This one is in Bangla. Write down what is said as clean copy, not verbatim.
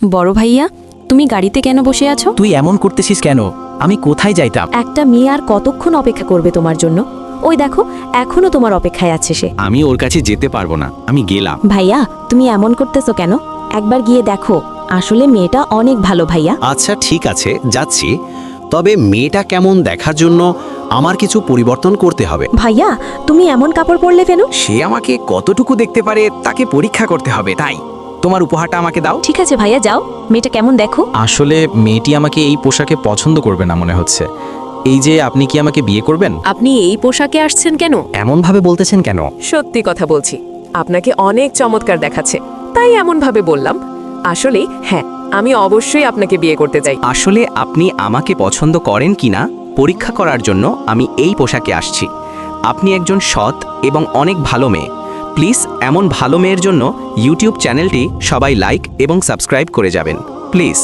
বড় ভাইয়া, তুমি গাড়িতে কেন বসে আছো? তুই এমন করতেছিস কেন? আমি কোথায় যাইতাম? একটা মেয়ে আর কতক্ষণ অপেক্ষা করবে তোমার জন্য? ওই দেখো, এখনো তোমার অপেক্ষায় আছে সে। আমি ওর কাছে যেতে পারবো না, আমি গেলাম। ভাইয়া, তুমি এমন করতেছো কেন? একবার গিয়ে দেখো, আসলে মেয়েটা অনেক ভালো ভাইয়া। আচ্ছা ঠিক আছে, যাচ্ছি। তবে মেয়েটা কেমন দেখার জন্য আমার কিছু পরিবর্তন করতে হবে। ভাইয়া, তুমি এমন কাপড় পরলে কেন? সে আমাকে কতটুকু দেখতে পারে তাকে পরীক্ষা করতে হবে, তাই তোমার উপহারটা আমাকে দাও। ঠিক আছে ভাইয়া, যাও, মেয়েটা কেমন দেখো। আসলে মেয়েটি আমাকে এই পোশাকে পছন্দ করবে না মনে হচ্ছে। এই যে আপনি কি আমাকে বিয়ে করবেন? আপনি এই পোশাকে আসছেন কেন? এমনভাবে বলতেছেন কেন? সত্যি কথা বলছি, আপনাকে অনেক চমৎকার দেখাচ্ছে, তাই এমন ভাবে বললাম। আসলে হ্যাঁ, আমি অবশ্যই আপনাকে বিয়ে করতে চাই। আসলে আপনি আমাকে পছন্দ করেন কিনা পরীক্ষা করার জন্য আমি এই পোশাকে আসছি। আপনি একজন সৎ এবং অনেক ভালো মেয়ে। প্লিজ এমন ভালো মেয়ের জন্য ইউটিউব চ্যানেলটি সবাই লাইক এবং সাবস্ক্রাইব করে যাবেন প্লিজ।